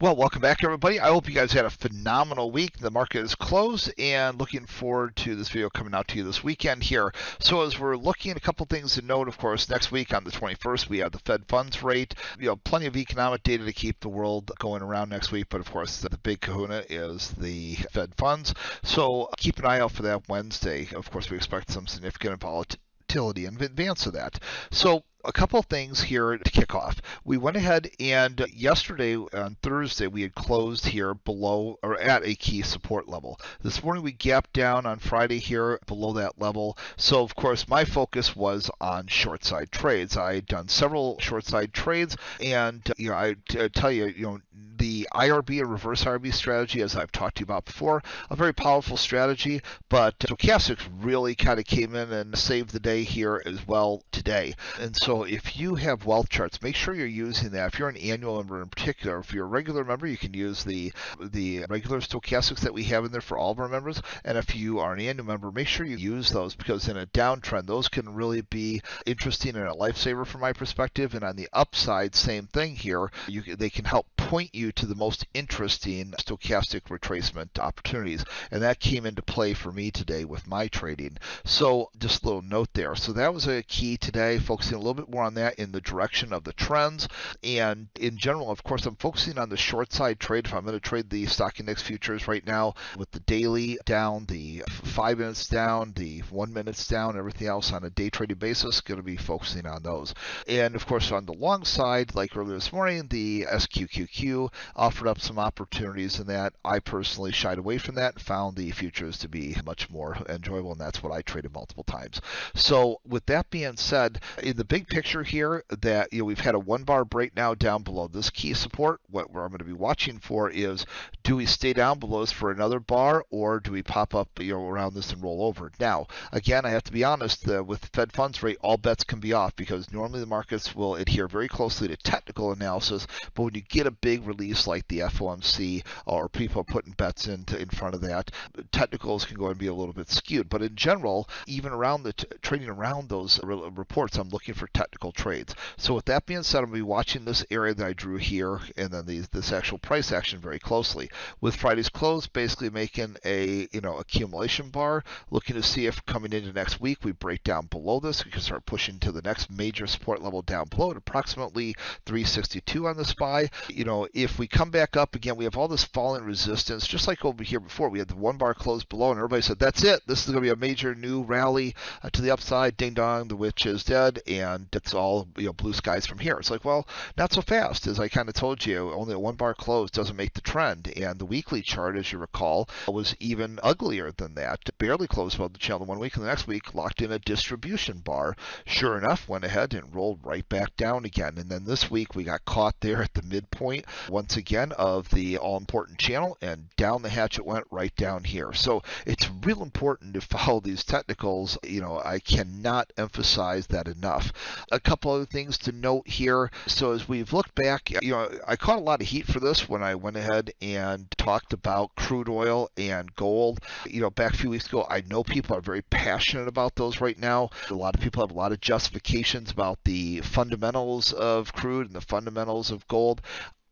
Well, welcome back, everybody. I hope you guys had a phenomenal week. The market is closed, and looking forward to this video coming out to you this weekend here. So as we're looking at a couple things to note, of course, next week on the 21st, we have the Fed funds rate. Plenty of economic data to keep the world going around next week, but of course, the big kahuna is the Fed funds. So keep an eye out for that Wednesday. Of course, we expect some significant volatility in advance of that. So a couple of things here to kick off. We went ahead and yesterday on Thursday we had closed here below or at a key support level. This morning we gapped down on Friday here below that level. So of course my focus was on short side trades. I had done several short side trades, and I tell you, the IRB and reverse IRB strategy, as I've talked to you about before, a very powerful strategy, but stochastics really kind of came in and saved the day here as well today. And so if you have wealth charts, make sure you're using that. If you're an annual member in particular, if you're a regular member, you can use the regular stochastics that we have in there for all of our members. And if you are an annual member, make sure you use those, because in a downtrend, those can really be interesting and a lifesaver from my perspective. And on the upside, same thing here. They can help point you to the most interesting stochastic retracement opportunities. And that came into play for me today with my trading. So just a little note there. So that was a key today, focusing a little bit more on that in the direction of the trends. And in general, of course, I'm focusing on the short side trade. If I'm going to trade the stock index futures right now with the daily down, the 5 minutes down, the 1 minutes down, everything else on a day trading basis, going to be focusing on those. And of course, on the long side, like earlier this morning, the SQQQ offered up some opportunities in that. I personally shied away from that and found the futures to be much more enjoyable, and that's what I traded multiple times. So with that being said, in the big picture here, that we've had a 1 bar break now down below this key support. What I'm going to be watching for is, do we stay down below this for another bar, or do we pop up around this and roll over? Now, again, I have to be honest, with the Fed funds rate, all bets can be off, because normally the markets will adhere very closely to technical analysis, but when you get a big release like the FOMC, or people are putting bets in front of that, technicals can go and be a little bit skewed. But in general, even around the trading around those reports, I'm looking for technical trades. So with that being said, I'm going to be watching this area that I drew here, and then this actual price action very closely. With Friday's close, basically making a accumulation bar, looking to see if coming into next week we break down below this, we can start pushing to the next major support level down below at approximately 362 on the SPY. If we come back up again, we have all this falling resistance, just like over here before. We had the 1 bar close below, and everybody said, that's it, this is going to be a major new rally to the upside, ding dong, the witch is dead, and it's all blue skies from here. It's like, well, not so fast. As I kind of told you, only a 1 bar close doesn't make the trend, and the weekly chart, as you recall, was even uglier than that. Barely closed above the channel 1 week, and the next week locked in a distribution bar. Sure enough, went ahead and rolled right back down again. And then this week we got caught there at the midpoint once again of the all-important channel, and down the hatch it went right down here. So it's real important to follow these technicals. I cannot emphasize that enough. A couple other things to note here. So as we've looked back, I caught a lot of heat for this when I went ahead and talked about crude oil and gold. Back a few weeks ago, I know people are very passionate about those right now. A lot of people have a lot of justifications about the fundamentals of crude and the fundamentals of gold.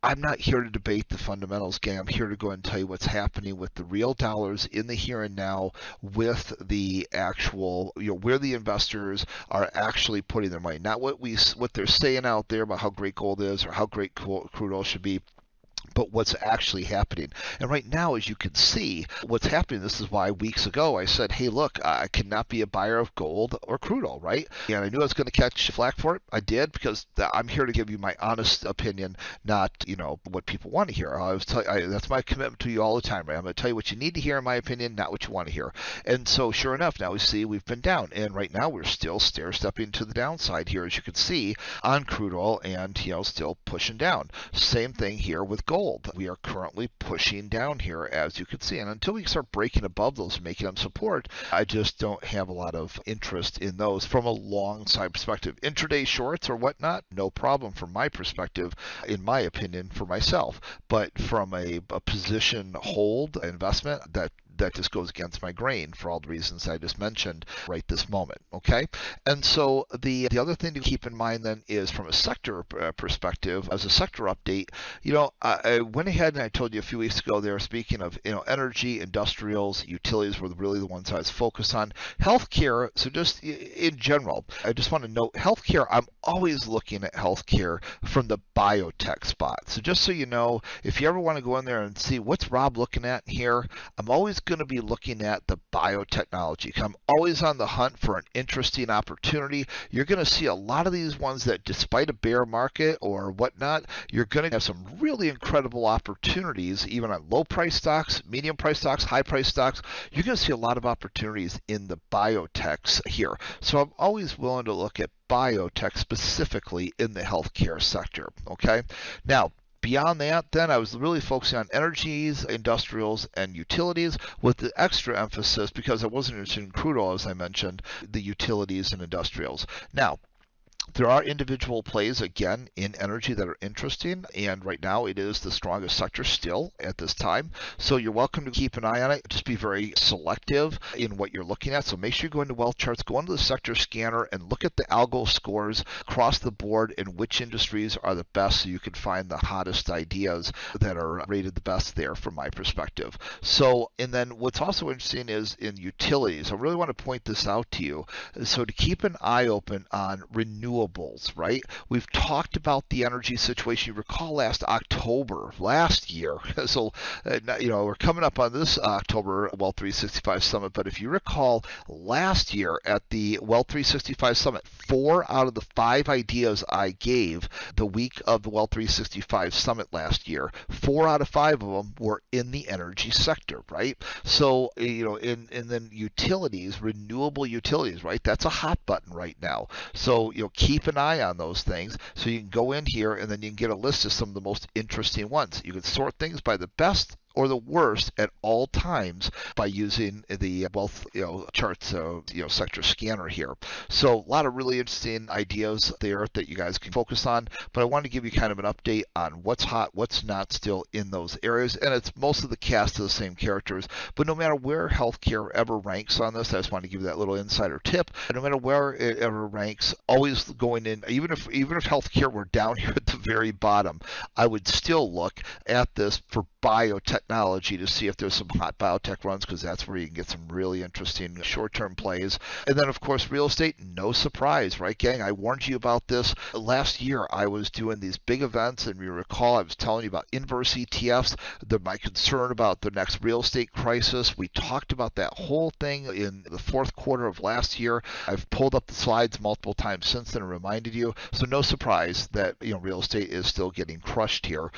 I'm not here to debate the fundamentals, gang. I'm here to go and tell you what's happening with the real dollars in the here and now, with the actual, where the investors are actually putting their money. Not what they're saying out there about how great gold is or how great crude oil should be, but what's actually happening. And right now, as you can see, what's happening, this is why weeks ago I said, hey, look, I cannot be a buyer of gold or crude oil, right? And I knew I was going to catch flack for it. I did, because I'm here to give you my honest opinion, not, what people want to hear. That's my commitment to you all the time, right? I'm going to tell you what you need to hear, in my opinion, not what you want to hear. And so sure enough, now we see we've been down. And right now we're still stair-stepping to the downside here, as you can see, on crude oil, and, still pushing down. Same thing here with gold. We are currently pushing down here, as you can see, and until we start breaking above those, making them support, I just don't have a lot of interest in those from a long side perspective. Intraday shorts or whatnot, no problem from my perspective, in my opinion, for myself, but from a position hold investment, that just goes against my grain for all the reasons I just mentioned right this moment, okay? And so the other thing to keep in mind then is from a sector perspective, as a sector update, I went ahead and I told you a few weeks ago there, speaking of, energy, industrials, utilities were really the ones I was focused on. Healthcare, so just in general, I just want to note healthcare, I'm always looking at healthcare from the biotech spot. So just so you know, if you ever want to go in there and see what's Rob looking at here, I'm always going to be looking at the biotechnology. I'm always on the hunt for an interesting opportunity. You're going to see a lot of these ones that despite a bear market or whatnot, you're going to have some really incredible opportunities, even on low price stocks, medium price stocks, high price stocks. You're going to see a lot of opportunities in the biotechs here. So I'm always willing to look at biotech specifically in the healthcare sector, okay? Now, beyond that, then I was really focusing on energies, industrials, and utilities with the extra emphasis because I wasn't interested in crude oil, as I mentioned, the utilities and industrials. Now, there are individual plays, again, in energy that are interesting, and right now it is the strongest sector still at this time. So you're welcome to keep an eye on it. Just be very selective in what you're looking at. So make sure you go into wealth charts, go into the sector scanner, and look at the algo scores across the board and which industries are the best so you can find the hottest ideas that are rated the best there from my perspective. So, and then what's also interesting is in utilities. I really want to point this out to you. So to keep an eye open on renewables, right? We've talked about the energy situation. You recall last October, last year. So, we're coming up on this October Wealth 365 Summit. But if you recall last year at the Wealth 365 Summit, 4 out of the 5 ideas I gave the week of the Wealth 365 Summit last year, 4 out of 5 of them were in the energy sector, right? So, and then utilities, renewable utilities, right? That's a hot button right now. So, keep an eye on those things so you can go in here and then you can get a list of some of the most interesting ones. You can sort things by the best or the worst at all times by using the wealth charts sector scanner here. So a lot of really interesting ideas there that you guys can focus on, but I wanted to give you kind of an update on what's hot, what's not still in those areas, and it's most of the cast of the same characters. But no matter where healthcare ever ranks on this, I just want to give you that little insider tip. And no matter where it ever ranks, always going in, even if healthcare were down here at the very bottom, I would still look at this for biotechnology to see if there's some hot biotech runs, because that's where you can get some really interesting short-term plays. And then, of course, real estate, no surprise, right, gang? I warned you about this. Last year, I was doing these big events, and you recall I was telling you about inverse ETFs, my concern about the next real estate crisis. We talked about that whole thing in the fourth quarter of last year. I've pulled up the slides multiple times since then and reminded you. So no surprise that real estate is still getting crushed here,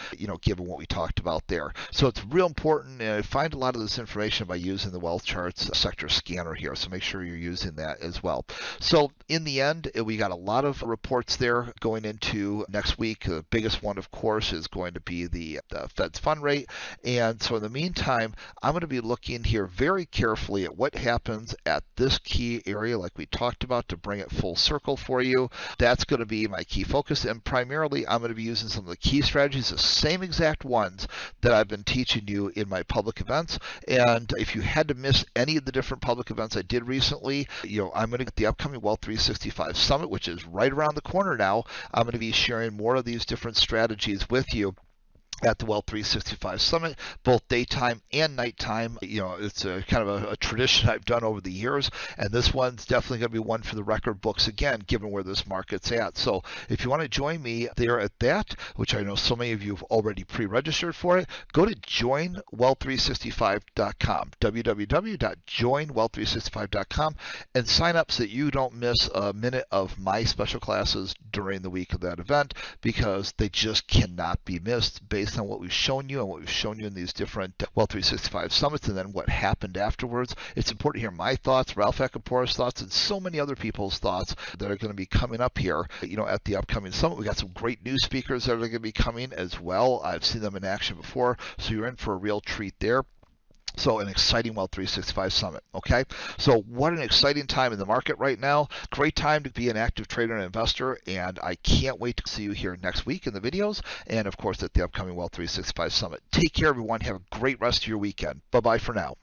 given what we talked about there. So it's real important, and I find a lot of this information by using the wealth charts sector scanner here. So make sure you're using that as well. So in the end, we got a lot of reports there going into next week. The biggest one, of course, is going to be the Fed's fund rate. And so in the meantime, I'm going to be looking here very carefully at what happens at this key area, like we talked about, to bring it full circle for you. That's going to be my key focus. And primarily, I'm going to be using some of the key strategies, the same exact ones that I've been teaching you in my public events. And if you had to miss any of the different public events I did recently, I'm going to get the upcoming Wealth 365 Summit, which is right around the corner now. I'm going to be sharing more of these different strategies with you at the Wealth 365 Summit, both daytime and nighttime. It's a kind of a tradition I've done over the years, and this one's definitely going to be one for the record books again, given where this market's at. So if you want to join me there at that, which I know so many of you have already pre-registered for it, go to joinwealth365.com, www.joinwealth365.com, and sign up so that you don't miss a minute of my special classes during the week of that event, because they just cannot be missed based on what we've shown you and what we've shown you in these different Wealth 365 summits, and then what happened afterwards. It's important to hear my thoughts, Ralph Akapora's thoughts, and so many other people's thoughts that are going to be coming up here, at the upcoming summit. We got some great new speakers that are going to be coming as well. I've seen them in action before, so you're in for a real treat there. So an exciting Wealth 365 Summit, okay? So what an exciting time in the market right now. Great time to be an active trader and investor, and I can't wait to see you here next week in the videos, and of course at the upcoming Wealth 365 Summit. Take care, everyone. Have a great rest of your weekend. Bye-bye for now.